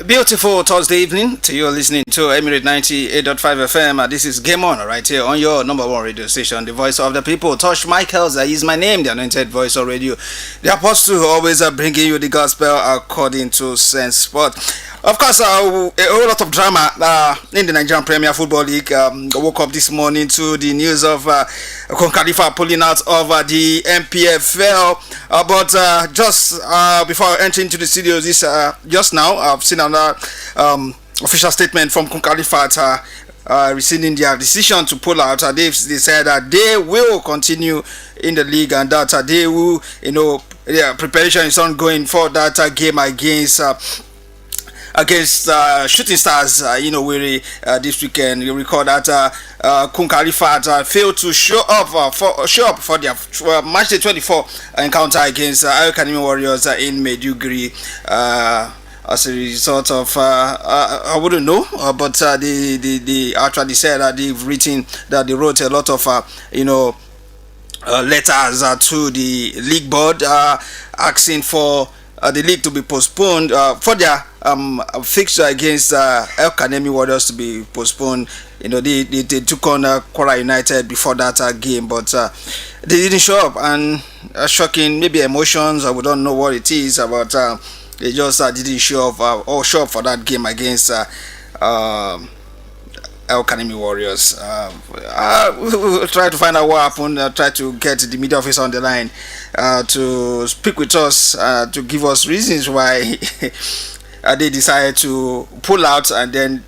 Beautiful Thursday evening to you listening to Emirate 98.5 FM. This is Game On right here on your number one radio station, the voice of the people. Tosh Michaels is my name, the anointed voice of radio. The apostle who always bringing you the gospel according to sense sport. Of course, a whole lot of drama in the Nigerian Premier Football League. I woke up this morning to the news of Khalifa pulling out of the MPFL. But just before entering into the studio, just now, I've seen another official statement from Khalifa rescinding their decision to pull out. They said that they will continue in the league and that they will, their preparation is ongoing for that game against Shooting Stars, this weekend. You recall that Khalifa failed to show up for their match day 24 encounter against Academy Warriors in Maiduguri. As a result of, I wouldn't know, but they actually said that they wrote a lot of, letters to the league board asking for the league to be postponed, for their fixture against Academy Warriors to be postponed. They took on Kwara United before that game, but they didn't show up, and shocking, maybe emotions, we don't know what it is, but they just didn't show up for that game against Academy Warriors. We'll try to find out what happened. Try to get the media officer on the line to speak with us, to give us reasons why they decided to pull out and then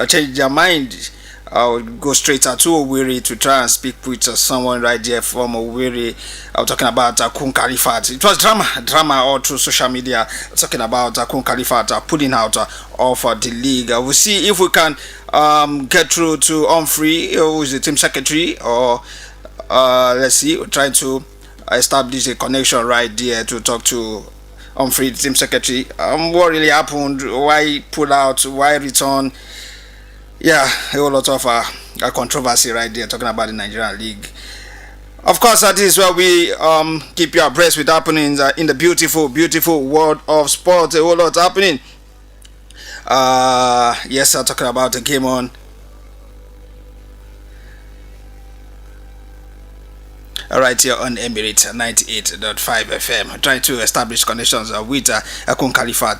change their mind. I'll go straight to Owerri to try and speak with someone right there from Owerri. I'm talking about Khalifa. It was drama all through social media, talking about Khalifa pulling out of the league. We'll see if we can get through to Humphrey, who is the team secretary, or let's see, we're trying to establish a connection right there to talk to Humphrey, the team secretary. What really happened, why pull out, why return. Yeah, a whole lot of controversy right there, talking about the Nigerian League. Of course, this is where we keep you abreast with happenings in the beautiful, beautiful world of sport. A whole lot happening. Yes, I'm talking about the Game On. Right here on Emirate 98.5 FM. Trying to establish connections with Khalifa.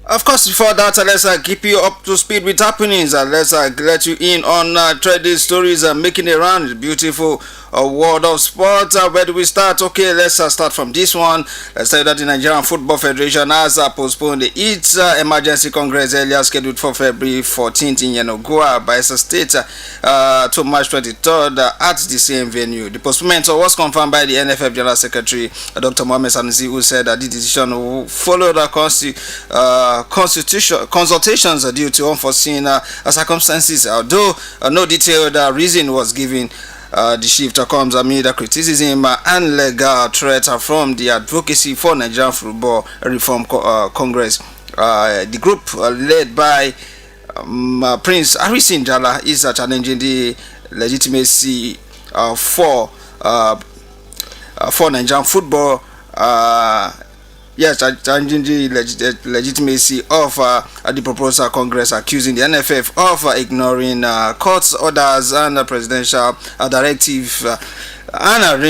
Of course, before that, let's keep you up to speed with happenings. Let's let you in on trading stories making it around the beautiful world of sport. Where do we start? Okay, let's start from this one. Let's say that the Nigerian Football Federation has postponed its emergency congress earlier scheduled for February 14th in Yenagoa, Bayelsa State, to March 23rd at the same venue. The postponement was confirmed by the NFF General Secretary, Dr. Mohammed Sanusi, who said that the decision followed consultations due to unforeseen circumstances, although no detailed reason was given. The shift comes amid criticism and legal threat from the Advocacy for Nigerian Football Reform Congress. The group led by Prince Harrison Jala is challenging the legitimacy for Nigerian football. Yes, challenging the legitimacy of the proposal Congress, accusing the NFF of ignoring court orders and presidential directive and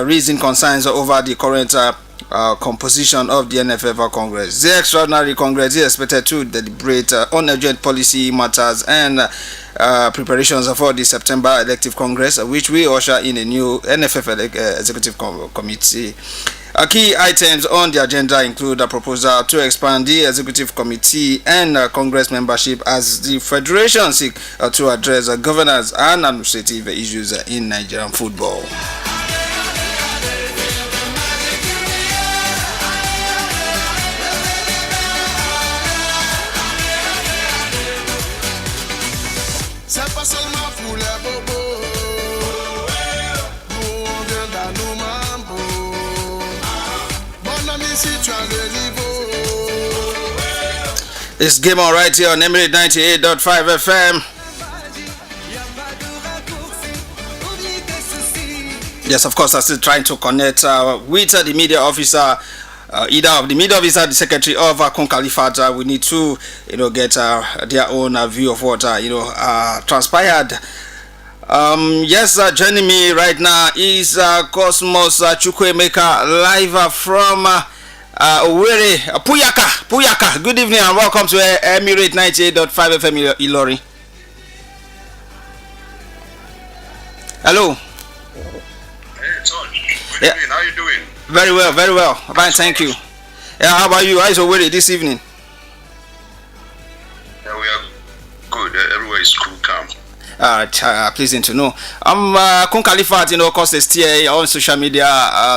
raising concerns over the current composition of the NFF Congress. The extraordinary Congress is expected to deliberate on urgent policy matters and preparations for the September elective Congress, which will usher in a new NFF executive committee. Key items on the agenda include a proposal to expand the executive committee and Congress membership as the federation seek to address governance and administrative issues in Nigerian football. It's Game On right here on Emirate 98.5 FM. Yes, of course, I'm still trying to connect with the media officer, either of the media officer, the secretary of Kun Khalifat. We need to, get their own view of what, transpired. Yes, joining me right now is Cosmos Chukwemeka live from Owerri, Puyaka. Good evening and welcome to Emirate 98.5 FM Ilori. Hello. Hey, Tosh. Good evening. How you doing? Very well. Fine, thank you. Yeah, how about you? How is Owerri this evening? Yeah, we are good. Everywhere is cool, calm. Pleasing to know. Kun Khalifat, of course, is still on social media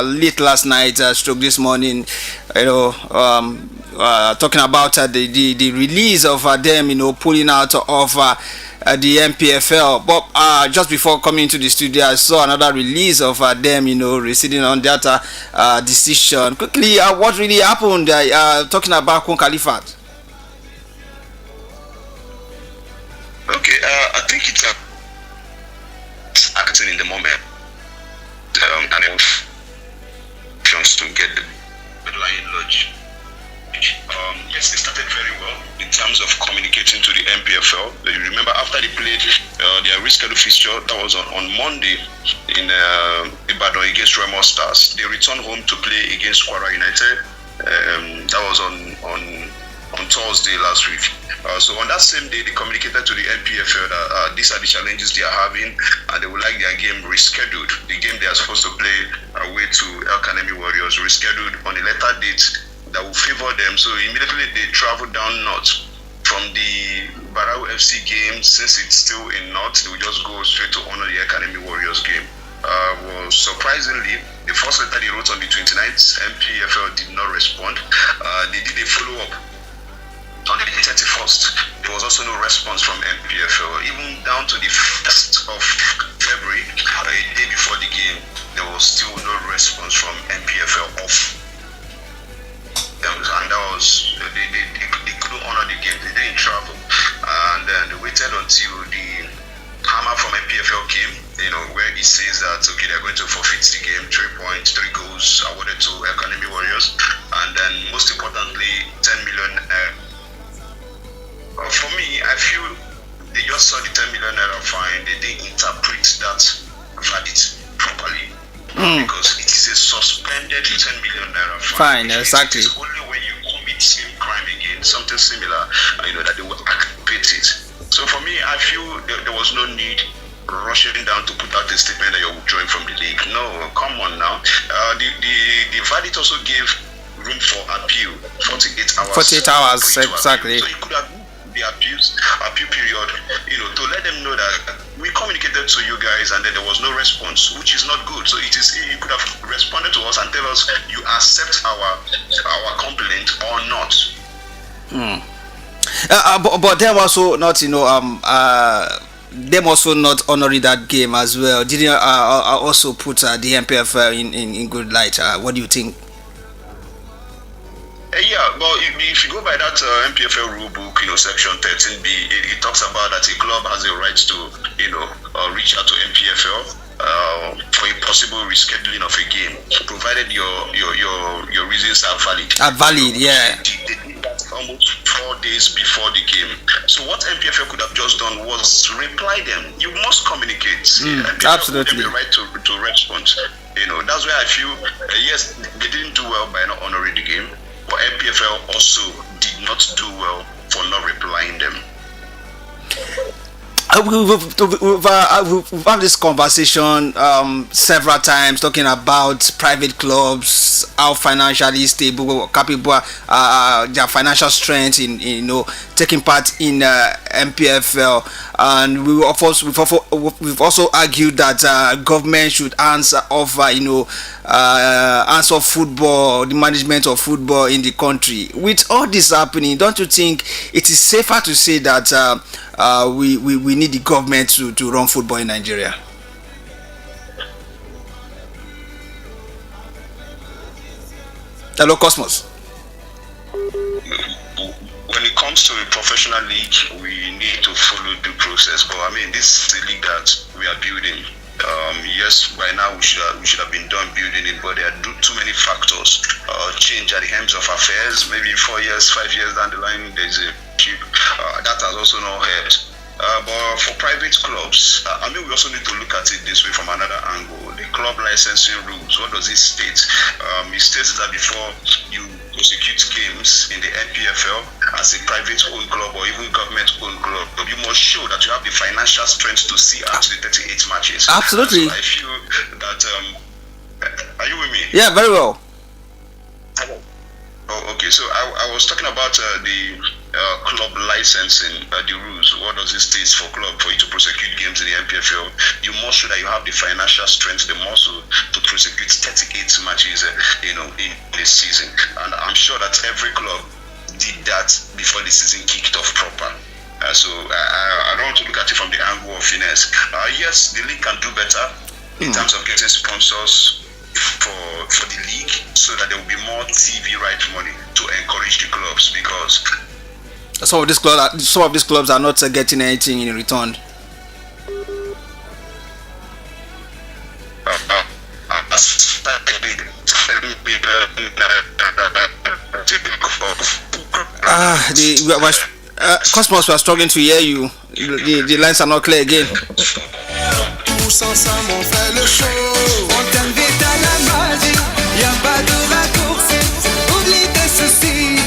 late last night, stroke this morning, talking about the release of them, pulling out of the MPFL. But just before coming into the studio, I saw another release of them, receding on that decision. Quickly, what really happened? Talking about Kun Khalifat. Okay, I think it's acting in the moment, and options to get the headline lodge. Yes, they started very well in terms of communicating to the MPFL. You remember after they played their rescheduled fixture, that was on Monday in Ibadan against Remo Stars. They returned home to play against Kwara United. That was on Thursday last week. So on that same day, they communicated to the MPFL that these are the challenges they are having, and they would like their game rescheduled. The game they are supposed to play away to El Kanemi Warriors rescheduled on a later date that will favor them. So immediately they traveled down north from the Barau FC game. Since it's still in north, they will just go straight to honor the El Kanemi Warriors game. Well, surprisingly, the first letter they wrote on the 29th, MPFL did not respond. They did a follow-up on the 31st. There was also no response from MPFL. Even down to the 1st of February, a day before the game, there was still no response from MPFL off. And that was, they couldn't honor the game, they didn't travel. And then they waited until the hammer from MPFL came, where it says that, okay, they're going to forfeit the game, 3 points, 3 goals awarded to Academy Warriors. And then most importantly, 10 million. For me, I feel they just saw the 10 million naira fine. They didn't interpret that verdict properly because it is a suspended 10 million naira fine. Exactly. It is only when you commit same crime again, something similar, that they will activate it. So for me, I feel there was no need rushing down to put out a statement that you're withdrawing from the league. No, come on now. The verdict also gave room for appeal, 48 hours. 48 hours, exactly. So you could have the appeal period, to let them know that we communicated to you guys and then there was no response, which is not good. So it is, you could have responded to us and tell us you accept our complaint or not. But them also not, them also not honoring that game as well. Didn't also put the MPF in good light. What do you think? Yeah, well, if you go by that MPFL rule book, section 13B, it talks about that a club has a right to, reach out to MPFL for a possible rescheduling of a game, provided your reasons are valid. Yeah. They did that almost 4 days before the game. So what MPFL could have just done was reply them. You must communicate. Absolutely. The right to respond. That's why I feel yes, they didn't do well by not honoring the game. But MPFL also did not do well for not replying them. We've had this conversation several times, talking about private clubs, how financially stable, capable, their financial strength in taking part in MPFL, and we've also argued that government should answer football, the management of football in the country. With all this happening, don't you think it is safer to say that we need the government to run football in Nigeria? Hello, Cosmos. When when it comes to a professional league, we need to follow due process. But I mean, this is a league that we are building. Yes, by now we should have been done building it, but there are too many factors change at the helms of affairs. Maybe 4 years, 5 years down the line, there's a chip that has also not helped. But for private clubs, I mean, we also need to look at it this way from another angle. The club licensing rules, what does it state? It states that before you prosecute games in the NPFL as a private-owned club or even government-owned club, you must show that you have the financial strength to see out the 38 matches. Absolutely. So I feel that, are you with me? Yeah, very well. Oh, okay. So I was talking about the club licensing, the rules. What does it state for club for you to prosecute games in the NPFL? You must show that you have the financial strength, the muscle to prosecute 38 matches, in a season. And I'm sure that every club did that before the season kicked off proper. So I don't want to look at it from the angle of finesse. Yes, the league can do better in terms of getting sponsors for the league, so that there will be more TV right money to encourage the clubs, because some of these clubs are not getting anything in return. Cosmos, we are struggling to hear you. The lines are not clear again. Tous ensemble on fait le show. On t'invite à la magie. Y'a pas de raccourci. Oublie tes soucis.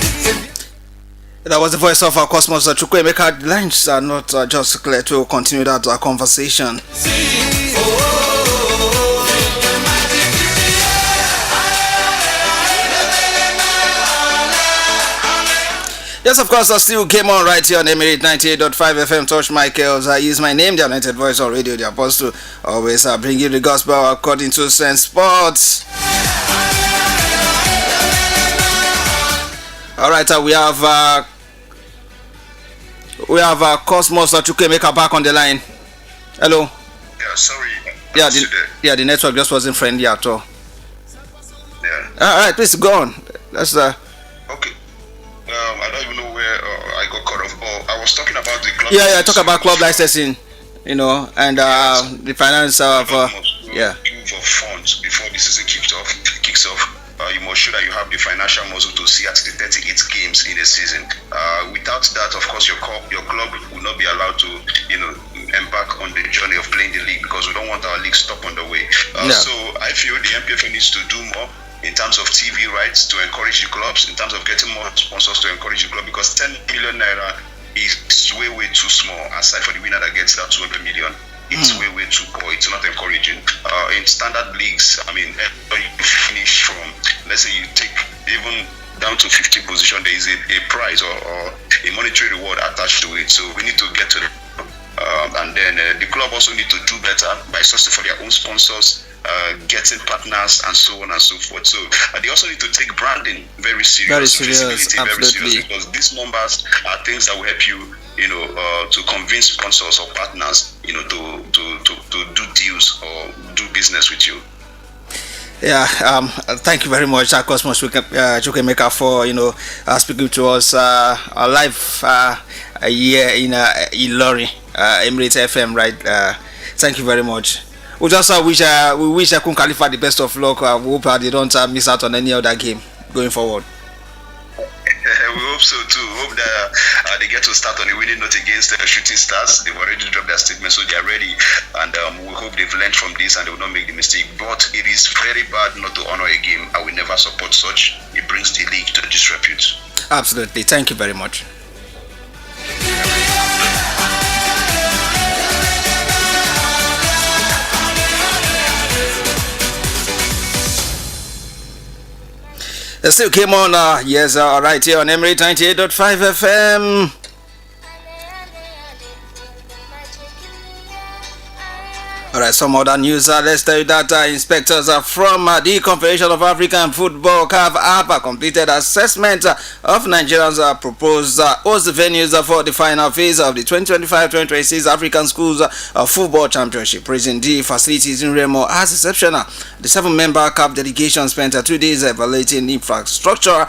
That was the voice of our Cosmos Chukwuemeka. The lines are not just clear. To continue that conversation. Yes, of course, I still came on right here on Emirate 98.5 FM. Tosh Michaels is my name, the anointed voice on radio, the apostle. Always bring you the gospel according to Sense Sports. All right, we have Cosmos Chukwuemeka back on the line. Hello. Yeah, sorry. The network just wasn't friendly at all. Yeah. All right, please go on. That's Okay. I don't even know where I got cut off, but I was talking about the club. Yeah, talk about club licensing, and the finance of proof of funds before the season kicks off. You must show that you have the financial muscle to see at the 38 games in a season. Without that, of course, your club will not be allowed to, embark on the journey of playing the league, because we don't want our league stop on the way. So I feel the MPFL needs to do more in terms of TV rights to encourage the clubs, in terms of getting more sponsors to encourage the club, because 10 million naira is way too small. Aside for the winner that gets that 200 million, it's way too poor. It's not encouraging. In standard leagues, I mean, you finish from, let's say you take even down to 50 position, there is a prize or a monetary reward attached to it. So we need to get to and then the club also need to do better by sourcing for their own sponsors, getting partners, and so on and so forth. So they also need to take branding very serious, visibility very serious, because these numbers are things that will help you, to convince sponsors or partners, to do deals or do business with you. Yeah, thank you very much, Cosmos Chukwuemeka, for speaking to us live here in Ilori, Emirate FM, right? Thank you very much. We just wish Akun Khalifa the best of luck. We hope they don't miss out on any other game going forward. We hope so too. Hope that they get to start on a winning note against the Shooting Stars. They've already dropped their statement, so they are ready. And we hope they've learned from this and they will not make the mistake. But it is very bad not to honor a game. I will never support such. It brings the league to disrepute. Absolutely. Thank you very much. It still came on, right here on Emirate 98.5 FM. Alright, some other news. Let's tell you that inspectors from the Confederation of African Football have completed assessment of Nigerians' proposed host venues for the final phase of the 2025-2026 African Schools Football Championship. Praising the facilities in Remo as exceptional, the 7-member CAF delegation spent 2 days evaluating infrastructure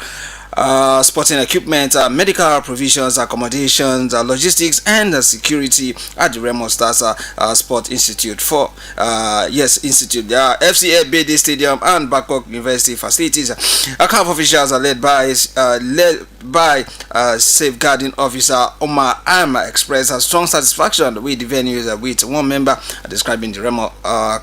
sporting equipment, medical provisions, accommodations, logistics, and security at the Remo Stars Sport Institute for Institute, FCA BD Stadium and Bangkok University facilities. CAF officials are led by safeguarding officer Omar Am expressed a strong satisfaction with the venues, with one member describing the Remo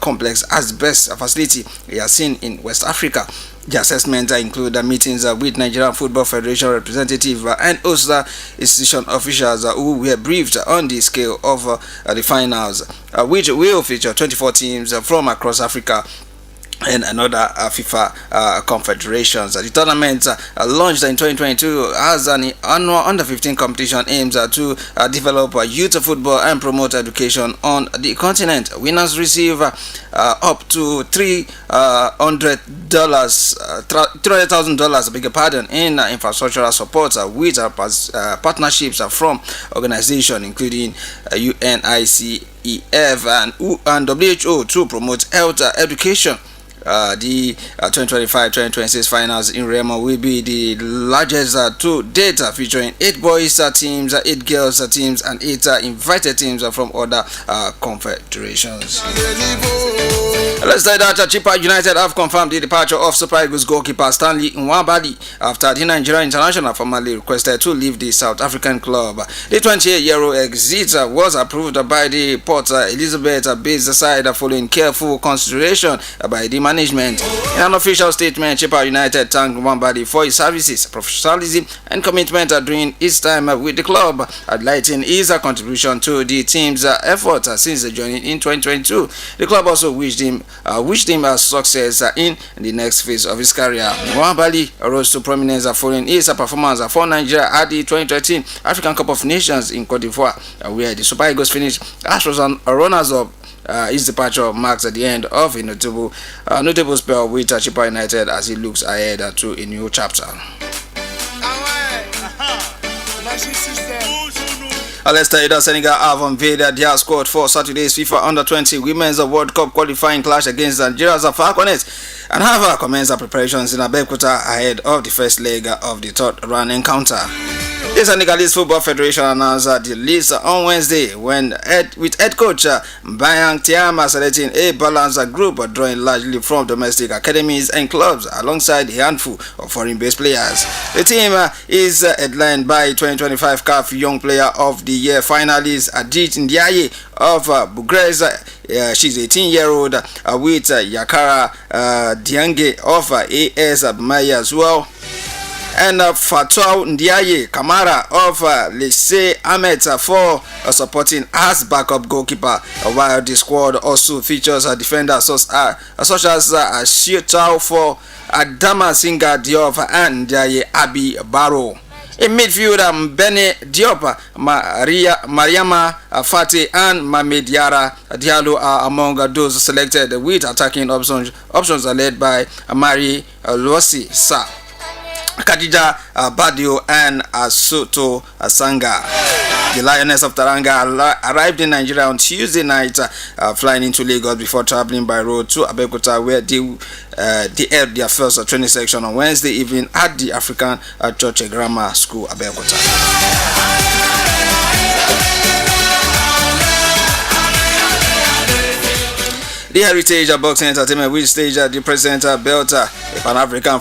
complex as the best facility he has seen in West Africa. The assessments include meetings with Nigerian Football Federation representative and also institution officials who were briefed on the scale of the finals, which will feature 24 teams from across Africa and another FIFA confederations. The tournament launched in 2022 as an annual under-15 competition aims to develop youth football and promote education on the continent. Winners receive up to $300,000, beg your pardon, in infrastructural support with partnerships from organizations including UNICEF and WHO to promote health education. The 2025-2026 finals in Remo will be the largest to date, featuring 8 boys teams, 8 girls teams, and 8 invited teams from other confederations. Let's say that Chippa United have confirmed the departure of Super Eagles goalkeeper Stanley Nwabali after the Nigerian international formally requested to leave the South African club. The 28-year-old exit was approved by the Port Elizabeth-based side following careful consideration by the management. In an official statement, Chippa United thanked Nwabali for his services, professionalism, and commitment during his time with the club, highlighting his contribution to the team's effort since joining in 2022. The club also wished him success in the next phase of his career. Nwabali rose to prominence following his performance for Nigeria at the 2013 African Cup of Nations in Cote d'Ivoire, where the Super Eagles finished as runners-up. His departure marks the end of a notable spell with Chippa United as he looks ahead to a new chapter. Let's tell you that Senegal have unveiled their squad for Saturday's FIFA Under-20 Women's World Cup qualifying clash against Nigeria's Falconets and have commenced preparations in Abeokuta ahead of the first leg of the third round encounter. The Senegalese Football Federation announced the list on Wednesday with head coach Bayang Thiam selecting a balanced group drawing largely from domestic academies and clubs alongside a handful of foreign-based players. The team is headlined by 2025 CAF Young Player of the Year finalist Adit Ndiaye of Bugres. She's 18-year-old with Yakara Diange of AS Maya as well. And Fatou Ndiaye Kamara of Lycée Ahmed for supporting as backup goalkeeper, while the squad also features defenders such as Shietao for Adama Singa Diop and Ndiaye Abi Barrow. In midfield, Bene Diop, Mariama Fati and Mamed Yara Diallo are among those selected, with attacking options led by Mari Luosi Sa, Khadija Badio and Asuto Asanga. The Lioness of Taranga arrived in Nigeria on Tuesday night, flying into Lagos before traveling by road to Abeokuta, where they held their first training section on Wednesday evening at the African Church Grammar School, Abeokuta. The Heritage Boxing Entertainment will stage the present belt a Pan-African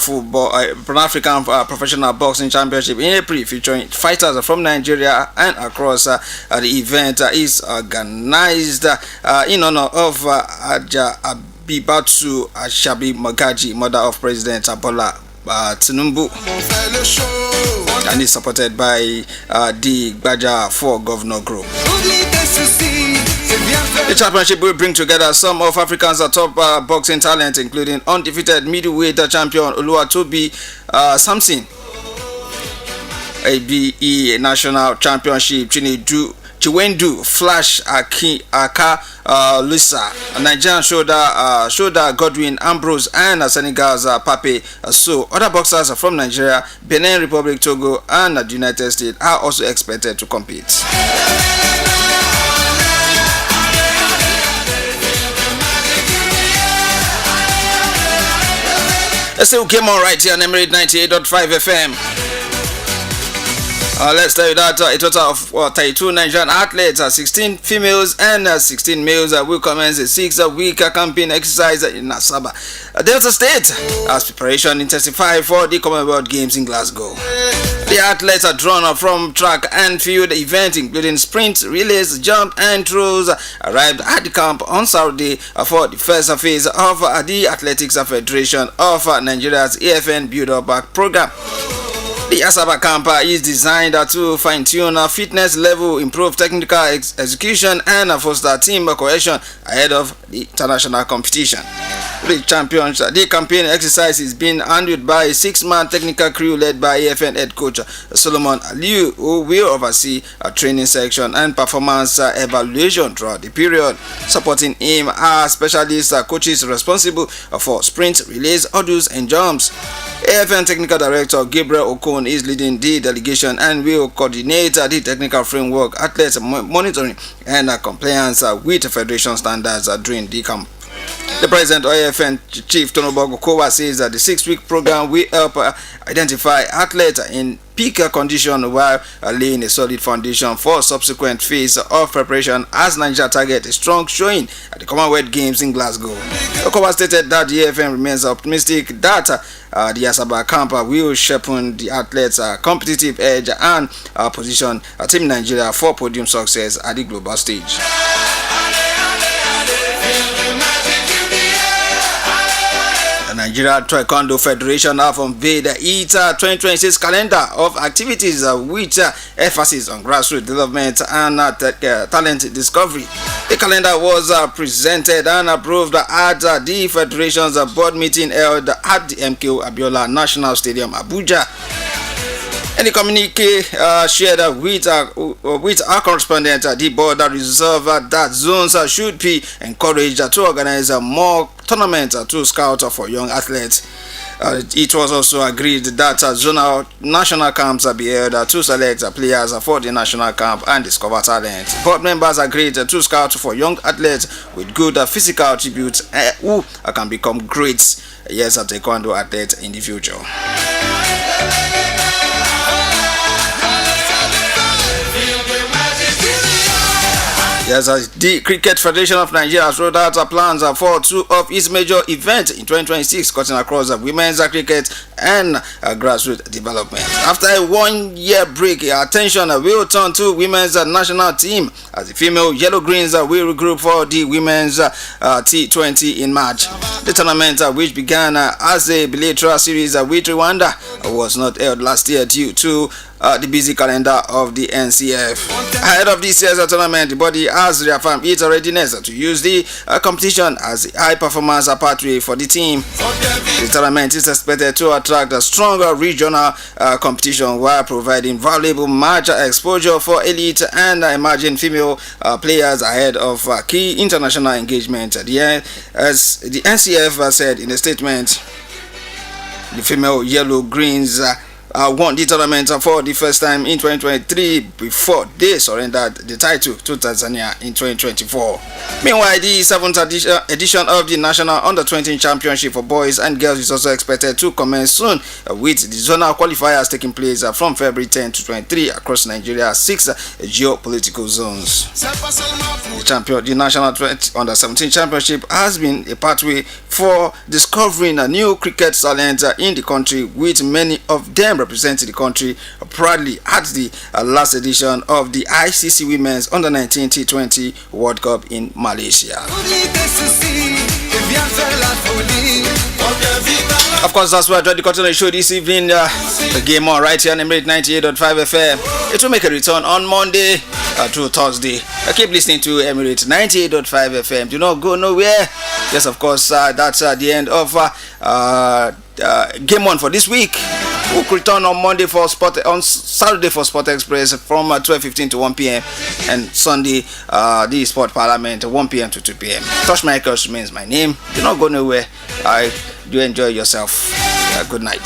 Professional Boxing Championship in April, featuring fighters from Nigeria and across. The event is organized in honor of Aja Abibatu Ashabi Magaji, mother of President Bola Tinubu, and is supported by the Gbaja 4 Governor Group. The championship will bring together some of Africa's top boxing talent, including undefeated middleweight champion Oluwatobi Samson, ABE National Championship Chiwendu Flash Aka Lusa, Nigerian shoulder Godwin Ambrose, and Senegal's Pape So. Other boxers from Nigeria, Benin Republic, Togo, and the United States are also expected to compete. Let's still came on right here on Emirate 98.5 FM. Let's tell you that a total of 32 Nigerian athletes, 16 females and 16 males, will commence a 6-week campaign exercise in Asaba, Delta State, as preparation intensifies for the Commonwealth Games in Glasgow. The athletes are drawn from track and field events, including sprint, relays, jump, and throws, arrived at the camp on Saturday for the first phase of the Athletics Federation of Nigeria's AFN Build-Up Program. The Asaba camp is designed to fine-tune fitness level, improve technical execution, and foster team cohesion ahead of the international competition. The campaign exercise is being handled by a 6-man technical crew led by AFN head coach Solomon Aliu, who will oversee a training section and performance evaluation throughout the period. Supporting him are specialist coaches responsible for sprint, relays, hurdles, and jumps. AFN Technical Director Gabriel Okon is leading the delegation and will coordinate the technical framework, athletes monitoring, and compliance with federation standards during the camp. The President of AFN, Chief Tonobo Gokowa, says that the 6-week program will help identify athletes in peak condition while laying a solid foundation for subsequent phase of preparation as Nigeria target a strong showing at the Commonwealth Games in Glasgow. Gokowa stated that the AFN remains optimistic that the Asaba camp will sharpen the athletes' competitive edge and position Team Nigeria for podium success at the global stage. The Nigeria Taekwondo Federation have unveiled its 2026 calendar of activities which emphasis on grassroots development and talent discovery. The calendar was presented and approved at the Federation's board meeting held at the MKO Abiola National Stadium, Abuja. In the communique shared with our correspondent, the board reserved that zones should be encouraged to organize more tournaments to scout for young athletes. It was also agreed that zonal national camps be held to select players for the national camp and discover talent. Board members agreed to scout for young athletes with good physical attributes who can become great taekwondo athletes in the future. The Cricket Federation of Nigeria has rolled out plans for 2 of its major events in 2026, cutting across women's cricket and grassroots development. After a 1-year break, attention will turn to women's national team as the female Yellow Greens will regroup for the women's T20 in March. The tournament, which began as a bilateral series with Rwanda, was not held last year due to the busy calendar of the NCF. Ahead of this year's tournament, the body has reaffirmed its readiness to use the competition as a high-performance pathway for the team. The tournament is expected to attract a stronger regional competition while providing valuable match exposure for elite and emerging female players ahead of key international engagement. As the NCF said in a statement, the female Yellow Greens won the tournament for the first time in 2023 before they surrendered the title to Tanzania in 2024. Meanwhile, the 7th edition of the National Under-20 Championship for boys and girls is also expected to commence soon with the zonal qualifiers taking place from February 10 to 23 across Nigeria's 6 geopolitical zones. The National Under-17 Championship has been a pathway for discovering a new cricket talent in the country, with many of them representing the country proudly at the last edition of the ICC Women's Under-19 T20 World Cup in Malaysia. Of course, that's why I tried to continue the show this evening. The game on right here on Emirate 98.5 FM. It will make a return on Monday through Thursday. Keep listening to Emirate 98.5 FM. Do not go nowhere. Yes, of course, that's the end of game 1 for this week. We'll return on Saturday for Sport Express from 12:15 to 1 p.m. and Sunday the Sport Parliament 1 p.m. to 2 p.m. Tosh Michaels remains my name. Do not go nowhere. Do enjoy yourself. Good night.